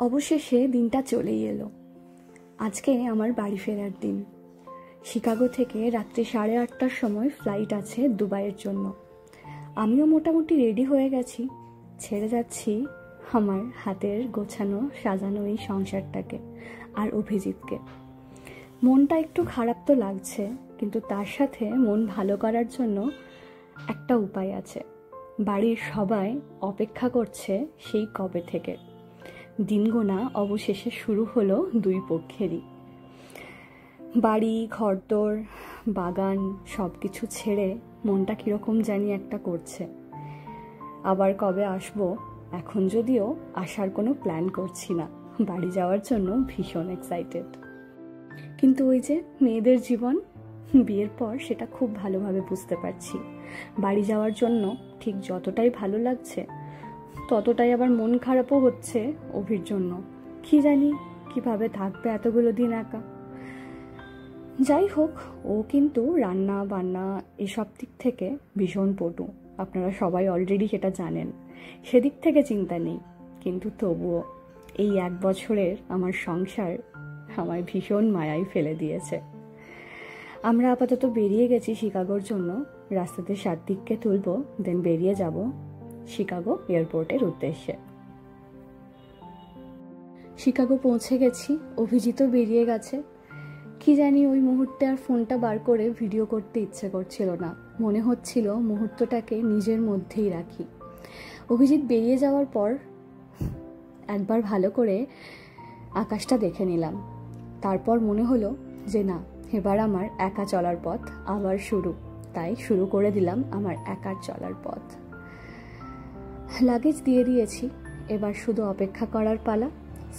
অবশেষে দিনটা চলেই এলো। আজকে আমার বাড়ি ফেরার দিন। শিকাগো থেকে রাত্রি 8:30টার সময় ফ্লাইট আছে দুবাইয়ের জন্য। আমিও মোটামুটি রেডি হয়ে গেছি, ছেড়ে যাচ্ছি আমার হাতের গোছানো সাজানো এই সংসারটাকে আর অভিজিৎকে। মনটা একটু খারাপ তো লাগছে, কিন্তু তার সাথে মন ভালো করার জন্য একটা উপায় আছে। বাড়ির সবাই অপেক্ষা করছে সেই কবে থেকে। দিনগোনা অবশেষে শুরু হলো দুই পক্ষেরই। বাড়ি, ঘরদোর, বাগান সব কিছু ছেড়ে মনটা কীরকম জানি একটা করছে। আবার কবে আসবো এখন যদিও আসার কোনো প্ল্যান করছি না, বাড়ি যাওয়ার জন্য ভীষণ এক্সাইটেড। কিন্তু ওই যে মেয়েদের জীবন, বিয়ের পর সেটা খুব ভালোভাবে বুঝতে পারছি। বাড়ি যাওয়ার জন্য ঠিক যতটাই ভালো লাগছে ততটাই আবার মন খারাপও হচ্ছে অভির জন্য। কি জানি কিভাবে থাকবে এতগুলো দিন একা। যাই হোক, ও কিন্তু রান্না বান্না এসব দিক থেকে ভীষণ পটু, আপনারা সবাই অলরেডি সেটা জানেন। সেদিক থেকে চিন্তা নেই, কিন্তু তবুও এই 1 বছরের আমার সংসার আমায় ভীষণ মায়ায় ফেলে দিয়েছে। আমরা আপাতত বেরিয়ে গেছি শিকাগোর জন্য। রাস্তাতে সাত্বিককে তুলবো, দেন বেরিয়ে যাব শিকাগো এয়ারপোর্টের উদ্দেশ্যে। শিকাগো পৌঁছে গেছি, অভিজিৎও বেরিয়ে গেছে। কি জানি ওই মুহূর্তে আর ফোনটা বার করে ভিডিও করতে ইচ্ছে করছিল না, মনে হচ্ছিল মুহূর্তটাকে নিজের মধ্যেই রাখি। অভিজিৎ বেরিয়ে যাওয়ার পর একবার ভালো করে আকাশটা দেখে নিলাম, তারপর মনে হলো যে না, এবার আমার একা চলার পথ আবার শুরু। তাই শুরু করে দিলাম আমার একার চলার পথ। লাগেজ দিয়ে দিয়েছি, এবার শুধু অপেক্ষা করার পালা।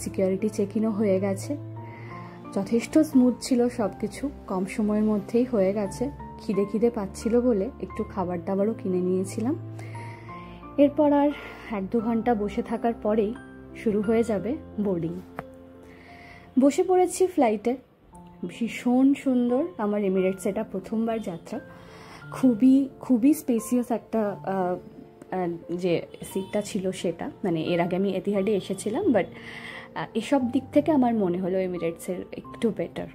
সিকিউরিটি চেকিংও হয়ে গেছে, যথেষ্ট স্মুথ ছিল সব কিছু, কম সময়ের মধ্যেই হয়ে গেছে। খিদে পাচ্ছিল বলে একটু খাবার দাবারও কিনে নিয়েছিলাম। এরপর আর 1-2 ঘন্টা বসে থাকার পরেই শুরু হয়ে যাবে বোর্ডিং। বসে পড়েছি ফ্লাইটে, ভীষণ সুন্দর। আমার এমিরেটস এটা প্রথমবার যাত্রা। খুবই স্পেসিয়াস একটা যে সিটটা ছিল সেটা, মানে এর আগে আমি এতিহাডে এসেছিলাম, বাট এসব দিক থেকে আমার মনে হলো এমিরেটসের একটু বেটার।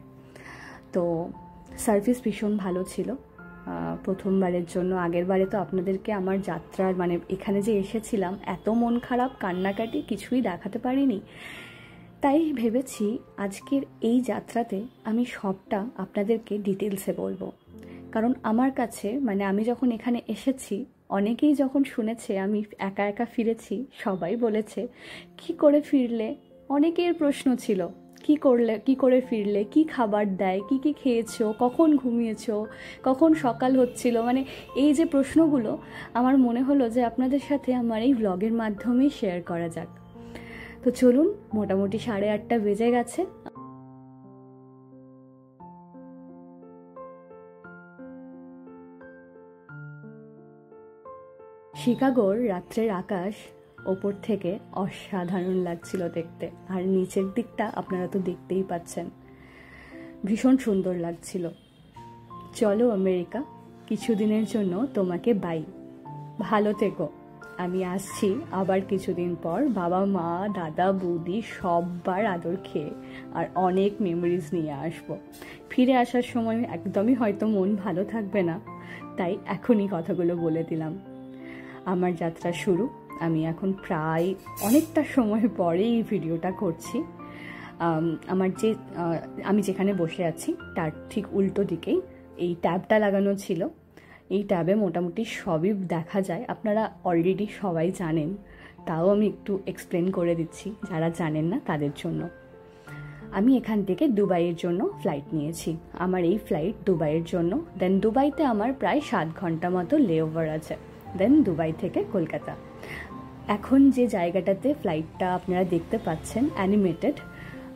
তো সার্ভিস ভীষণ ভালো ছিল প্রথমবারের জন্য। আগের বারে তো আপনাদেরকে আমার যাত্রার মানে এখানে যে এসেছিলাম এত মন খারাপ কান্নাকাটি কিছুই দেখাতে পারিনি। তাই ভেবেছি আজকের এই যাত্রাতে আমি সবটা আপনাদেরকে ডিটেলসে বলবো। কারণ আমার কাছে মানে আমি যখন এখানে এসেছি, অনেকেই যখন শুনেছে আমি একা একা ফিরেছি, সবাই বলেছে কি করে ফিরলে। অনেকের প্রশ্ন ছিল কি করে ফিরলে, কি খাবার দেয়, কি খেয়েছো, কখন ঘুমিয়েছো, কখন সকাল হচ্ছিল। মানে এই যে প্রশ্নগুলো, আমার মনে হলো যে আপনাদের সাথে আমার এই ব্লগের মাধ্যমেই শেয়ার করা যাক। তো চলুন, মোটামুটি 8:30 বেজে গেছে। শিকাগোর রাত্রের আকাশ ওপর থেকে অসাধারণ লাগছিল দেখতে, আর নিচের দিকটা আপনারা তো দেখতেই পাচ্ছেন, ভীষণ সুন্দর লাগছিল। চলো আমেরিকা, কিছুদিনের জন্য তোমাকে বাই, ভালো থেকো। আমি আসছি আবার কিছুদিন পর, বাবা মা দাদা বৌদি সববার আদর খেয়ে আর অনেক মেমোরিজ নিয়ে আসবো। ফিরে আসার সময় একদমই হয়তো মন ভালো থাকবে না, তাই এখনই কথাগুলো বলে দিলাম। আমার যাত্রা শুরু। আমি এখন প্রায় অনেকটা সময় পরে এই ভিডিওটা করছি। আমি যেখানে বসে আছি তার ঠিক উল্টো দিকেই এই ট্যাবটা লাগানো ছিল। এই ট্যাবে মোটামুটি সবই দেখা যায়, আপনারা অলরেডি সবাই জানেন, তাও আমি একটু এক্সপ্লেন করে দিচ্ছি যারা জানেন না তাদের জন্য। আমি এখান থেকে দুবাইয়ের জন্য ফ্লাইট নিয়েছি। আমার এই ফ্লাইট দুবাইয়ের জন্য, দেন দুবাইতে আমার প্রায় 7 ঘন্টা মতো লেওভার আছে, দেন দুবাই থেকে কলকাতা। এখন যে জায়গাটাতে ফ্লাইটটা আপনারা দেখতে পাচ্ছেন অ্যানিমেটেড,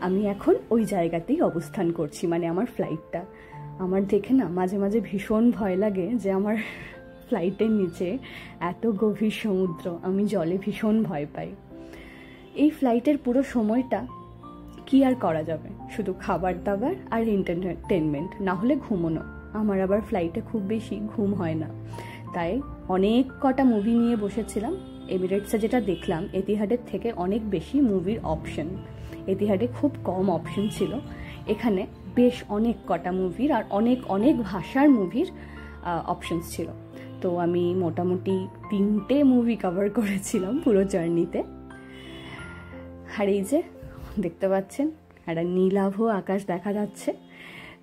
আমি এখন ওই জায়গাতেই অবস্থান করছি, মানে আমার ফ্লাইটটা। আমার দেখে না মাঝে মাঝে ভীষণ ভয় লাগে যে আমার ফ্লাইটের নিচে এত গভীর সমুদ্র, আমি জলে ভীষণ ভয় পাই। এই ফ্লাইটের পুরো সময়টা কি আর করা যাবে, শুধু খাবার দাবার আর এন্টারটেনমেন্ট, না হলে ঘুমোনো। আমার আবার ফ্লাইটে খুব বেশি ঘুম হয় না, তাই অনেক কটা মুভি নিয়ে বসেছিলাম, এমিরেটসে যেটা দেখলাম এতিহাডের থেকে অনেক বেশি মুভির অপশন। এতিহাডে খুব কম অপশন ছিল, এখানে বেশ অনেক কটা মুভির আর অনেক অনেক ভাষার মুভির অপশনস ছিল। তো আমি মোটামুটি 3টে মুভি কভার করেছিলাম পুরো জার্নিতে। আর এই যে দেখতে পাচ্ছেন একটা নীলাভ আকাশ দেখা যাচ্ছে,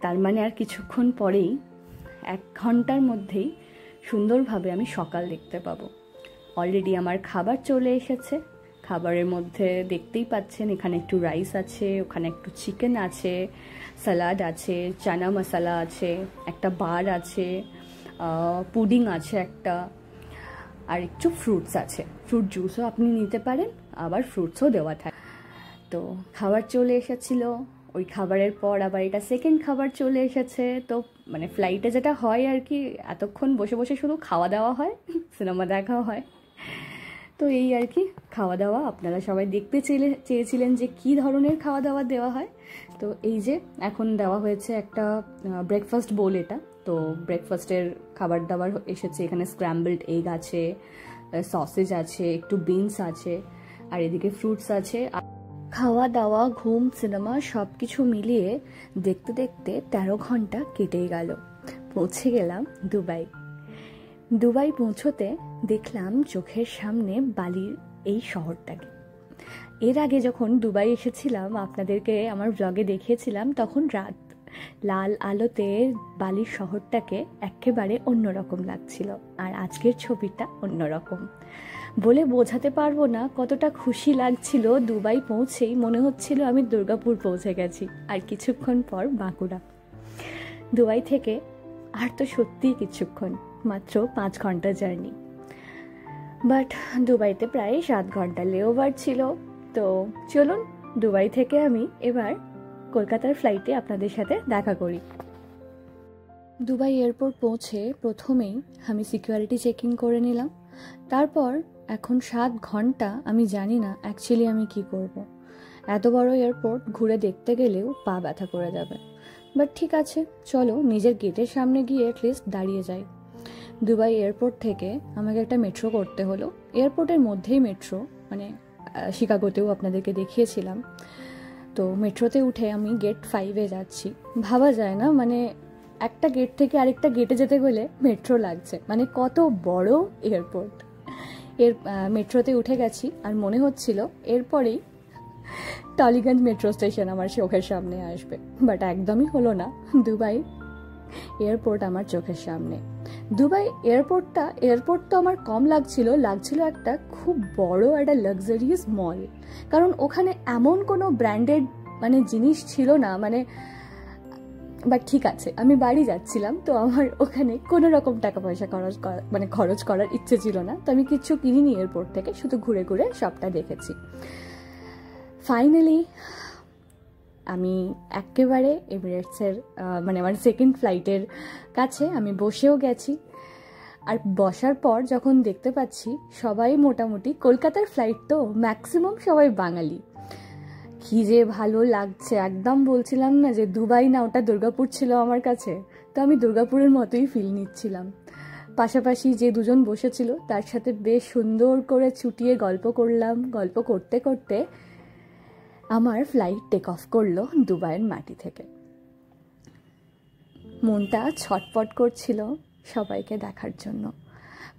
তার মানে আর কিছুক্ষণ পরেই 1 ঘন্টার মধ্যেই সুন্দরভাবে আমি সকাল দেখতে পাবো। অলরেডি আমার খাবার চলে এসেছে। খাবারের মধ্যে দেখতেই পাচ্ছেন এখানে একটু রাইস আছে, ওখানে একটু চিকেন আছে, স্যালাড আছে, চানা মশলা আছে, একটা বার আছে, পুডিং আছে একটা, আর একটু ফ্রুটস আছে। ফ্রুট জুসও আপনি নিতে পারেন, আবার ফ্রুটসও দেওয়া থাকে। তো খাবার চলে এসেছিলো, ওই খাবারের পর আবার এটা সেকেন্ড খাবার চলে এসেছে। তো মানে ফ্লাইটে যেটা হয় আর কি, এতক্ষণ বসে বসে শুধু খাওয়া দাওয়া হয়, সিনেমা দেখা হয়। তো এই আর কি খাওয়া দাওয়া, আপনারা সবাই দেখতে চেয়েছিলেন যে কি ধরনের খাওয়া দাওয়া দেওয়া হয়। তো এই যে এখন দেওয়া হয়েছে একটা ব্রেকফাস্ট বোল। এটা তো ব্রেকফাস্টের খাবার দাবার এসেছে। এখানে স্ক্র্যাম্বলড এগ আছে, সসেজ আছে, একটু বিনস আছে, আর এদিকে ফ্রুটস আছে। খাওয়া দাওয়া, ঘুম, সিনেমা সব কিছু মিলিয়ে দেখতে দেখতে 13 ঘন্টা কেটেই গেল। পৌঁছে গেলাম দুবাই। দুবাই পৌঁছতে দেখলাম চোখের সামনে বালির এই শহরটাকে। এর আগে যখন দুবাই এসেছিলাম আপনাদেরকে আমার ব্লগে দেখিয়েছিলাম, তখন রাত, লাল আলোতে বালির শহরটাকে একেবারে অন্যরকম লাগছিল। আর আজকের ছবিটা অন্যরকম, বলে বোঝাতে পারবো না কতটা খুশি লাগছিল। দুবাই পৌঁছেই মনে হচ্ছিল আমি দুর্গাপুর পৌঁছে গেছি, আর কিছুক্ষণ পর বাঁকুড়া। দুবাই থেকে আর তো সত্যিই কিছুক্ষণ, মাত্র 5 ঘন্টা জার্নি। বাট দুবাইতে প্রায় 7 ঘন্টা লেওভার ছিল। তো চলুন দুবাই থেকে আমি এবার কলকাতার ফ্লাইটে আপনাদের সাথে দেখা করি। দুবাই এয়ারপোর্ট পৌঁছে প্রথমেই আমি সিকিউরিটি চেকিং করে নিলাম। তারপর এখন 7 ঘন্টা আমি জানি না অ্যাকচুয়ালি আমি কি করব। এত বড় এয়ারপোর্ট ঘুরে দেখতে গেলেও পা ব্যথা করে যাবে। বাট ঠিক আছে, চলো নিজের গেটের সামনে গিয়ে অ্যাটলিস্ট দাঁড়িয়ে যাই। দুবাই এয়ারপোর্ট থেকে আমাকে একটা মেট্রো করতে হলো। এয়ারপোর্টের মধ্যেই মেট্রো, মানে শিকাগোতেও আপনাদেরকে দেখিয়েছিলাম। তো মেট্রোতে উঠে আমি গেট 5-এ যাচ্ছি। ভাবা যায় না, মানে একটা গেট থেকে আরেকটা গেটে যেতে গেলে মেট্রো লাগছে, মানে কত বড় এয়ারপোর্ট। মেট্রোতে উঠে গেছি আর মনে হচ্ছিল এরপরেই টালিগঞ্জ মেট্রো স্টেশন আমার চোখের সামনে আসবে। বাট একদমই হলো না। দুবাই এয়ারপোর্ট আমার চোখের সামনে। দুবাই এয়ারপোর্ট তো আমার কম লাগছিল একটা খুব বড় একটা লাক্সারিয়াস মল। কারণ ওখানে এমন কোনো ব্র্যান্ডেড মানে জিনিস ছিল না, মানে বাট ঠিক আছে, আমি বাড়ি যাচ্ছিলাম, তো আমার ওখানে কোনো রকম টাকা পয়সা খরচ করার ইচ্ছে ছিল না। তো আমি কিচ্ছু কিনিনি এয়ারপোর্ট থেকে, শুধু ঘুরে ঘুরে সবটা দেখেছি। ফাইনালি আমি একেবারে এমিরেটসের মানে আমার সেকেন্ড ফ্লাইটের কাছে আমি বসেও গেছি। আর বসার পর যখন দেখতে পাচ্ছি সবাই মোটামুটি কলকাতার ফ্লাইট, তো ম্যাক্সিমাম সবাই বাঙালি। কি যে ভালো লাগছে, একদম বলছিলাম না যে দুবাই না, ওটা দুর্গাপুর ছিল আমার কাছে। তো আমি দুর্গাপুরের মতোই ফিল নিচ্ছিলাম। পাশাপাশি যে দুজন বসেছিল তার সাথে বেশ সুন্দর করে ছুটিয়ে গল্প করলাম। গল্প করতে করতে আমার ফ্লাইট টেক অফ করলো দুবাইয়ের মাটি থেকে। মনটা ছটপট করছিল সবাইকে দেখার জন্য।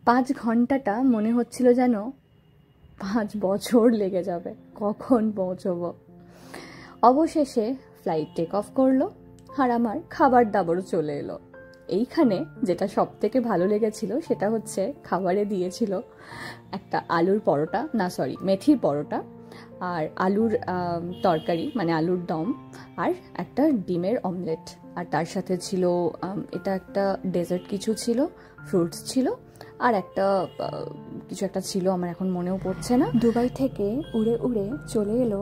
5 ঘন্টাটা মনে হচ্ছিল যেন 5 বছর লেগে যাবে, কখন পৌঁছবো। অবশেষে ফ্লাইট টেক অফ করলো আর আমার খাবার দাবারও চলে এলো। এইখানে যেটা সব থেকে ভালো লেগেছিল সেটা হচ্ছে খাবারে দিয়েছিল একটা আলুর পরোটা, না সরি মেথির পরোটা, আর আলুর তরকারি মানে আলুর দম, আর একটা ডিমের অমলেট। আর তার সাথে ছিল এটা একটা ডেজার্ট কিছু ছিল, ফ্রুটস ছিল, আর একটা কিছু একটা ছিল, আমার এখন মনেও পড়ছে না। দুবাই থেকে উড়ে উড়ে চলে এলো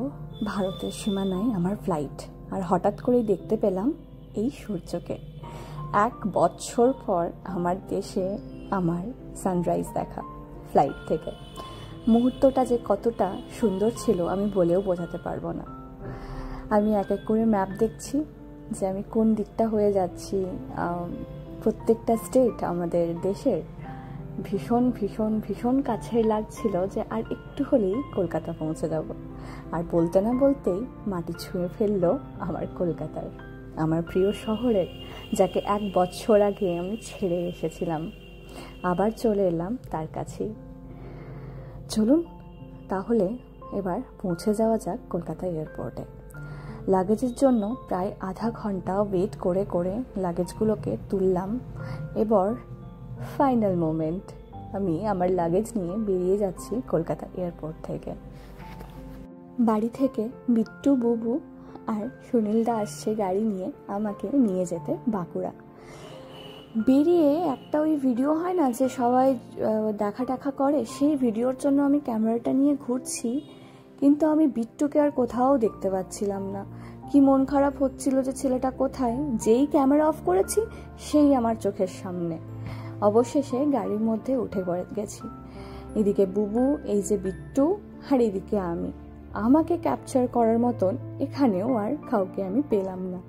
ভারতের সীমানায় আমার ফ্লাইট। আর হঠাৎ করেই দেখতে পেলাম এই সূর্যকে। 1 বছর পর আমার দেশে আমার সানরাইজ দেখা ফ্লাইট থেকে। মুহূর্তটা যে কতটা সুন্দর ছিল আমি বলেও বোঝাতে পারবো না। আমি এক এক করে ম্যাপ দেখছি যে আমি কোন দিকটা হয়ে যাচ্ছি। প্রত্যেকটা স্টেট আমাদের দেশের ভীষণ ভীষণ ভীষণ কাছে লাগছিল যে আর একটু হলেই কলকাতা পৌঁছে যাব। আর বলতে না বলতেই মাটি ছুঁয়ে ফেললো আমার কলকাতার, আমার প্রিয় শহরের, যাকে 1 বছর আগে আমি ছেড়ে এসেছিলাম। আবার চলে এলাম তার কাছেই। চলুন তাহলে এবার পৌঁছে যাওয়া যাক কলকাতা এয়ারপোর্টে। লাগেজের জন্য প্রায় আধা ঘন্টা ওয়েট করে করে লাগেজগুলোকে তুললাম। এবার ফাইনাল মোমেন্ট, আমি আমার লাগেজ নিয়ে বেরিয়ে যাচ্ছি কলকাতা এয়ারপোর্ট থেকে। বাড়ি থেকে বিট্টু, বুবু আর সুনীলদা আসছে গাড়ি নিয়ে আমাকে নিয়ে যেতে বাঁকুড়া। বেরিয়ে একটা ওই ভিডিও হয় না যে সবাই দেখা টাকা করে, সেই ভিডিওর জন্য আমি ক্যামেরাটা নিয়ে ঘুরছি, কিন্তু আমি বিট্টুকে আর কোথাও দেখতে পাচ্ছিলাম না। কি মন খারাপ হচ্ছিল যে ছেলেটা কোথায়। যেই ক্যামেরা অফ করেছি সেই আমার চোখের সামনে। অবশেষে গাড়ির মধ্যে উঠে গেছি। এদিকে বুবু, এই যে বিট্টু, আর এদিকে আমি। আমাকে ক্যাপচার করার মতন এখানেও আর কাউকে আমি পেলাম না।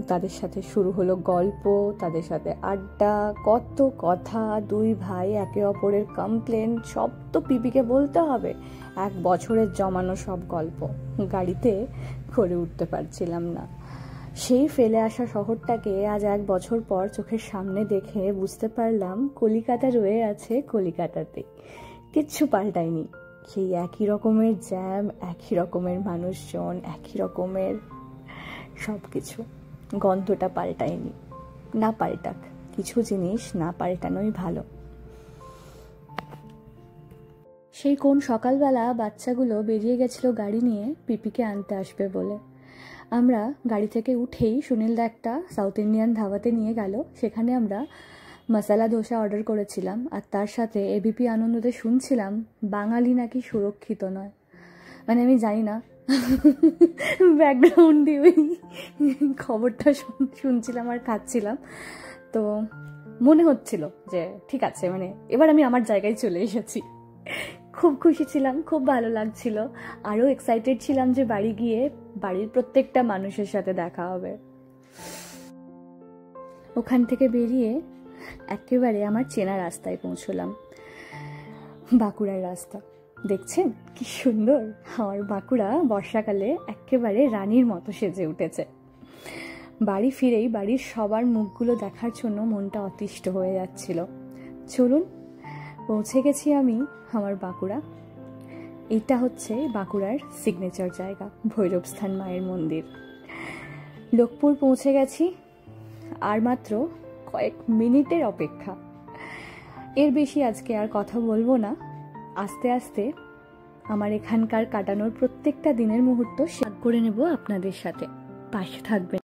তাদের সাথে শুরু হলো গল্প, তাদের সাথে আড্ডা, কত কথা। 2 ভাই একে অপরের কমপ্লেন, সব তো পিপিকে বলতে হবে। 1 বছরের জমানো সব গল্প গাড়িতে করে উঠতে পারছিলাম না। সেই ফেলে আসা শহরটাকে আজ 1 বছর পর চোখের সামনে দেখে বুঝতে পারলাম কলিকাতা রয়ে আছে কলিকাতাতে, কিচ্ছু পাল্টায়নি। সেই একই রকমের জ্যাম, একই রকমের মানুষজন, একই রকমের সব কিছু। গন্ধটা পাল্টায়নি। না পাল্টাক, কিছু জিনিস না পাল্টানোই ভালো। সেই কোন সকালবেলা বাচ্চাগুলো বেরিয়ে গেছিল গাড়ি নিয়ে পিপিকে আনতে আসবে বলে। আমরা গাড়ি থেকে উঠেই সুনীলদা একটা সাউথ ইন্ডিয়ান ধাবাতে নিয়ে গেল। সেখানে আমরা মশলা ধোসা অর্ডার করেছিলাম, আর তার সাথে এবিপি আনন্দতে শুনছিলাম বাঙালি নাকি সুরক্ষিত নয়। মানে আমি জানি না, ব্যাকগ্রাউন্ডে ওই খবরটা শুনছিলাম আর খাচ্ছিলাম, তো মনে হচ্ছিল যে ঠিক আছে, মানে এবার আমি আমার জায়গায় চলে এসেছি। খুব খুশি ছিলাম, খুব ভালো লাগছিল। আরও এক্সাইটেড ছিলাম যে বাড়ি গিয়ে বাড়ির প্রত্যেকটা মানুষের সাথে দেখা হবে। ওখান থেকে বেরিয়ে একেবারে আমার চেনা রাস্তায় পৌঁছলাম, বাঁকুড়ার রাস্তা। দেখছেন কি সুন্দর আমার বাঁকুড়া বর্ষাকালে একেবারে রানীর মতো সেজে উঠেছে। বাড়ি ফিরেই বাড়ির সবার মুখগুলো দেখার জন্য মনটা অতিষ্ঠ হয়ে যাচ্ছিল। চলুন, পৌঁছে গেছি আমি আমার বাঁকুড়া। এটা হচ্ছে বাঁকুড়ার সিগনেচার জায়গা, ভৈরবস্থান মায়ের মন্দির। লোকপুর পৌঁছে গেছি, আর মাত্র কয়েক মিনিটের অপেক্ষা। এর বেশি আজকে আর কথা বলবো না। আস্তে আস্তে আমার এখানকার কাটানোর প্রত্যেকটা দিনের মুহূর্ত শেয়ার করে নেব আপনাদের সাথে। পাশে থাকবেন।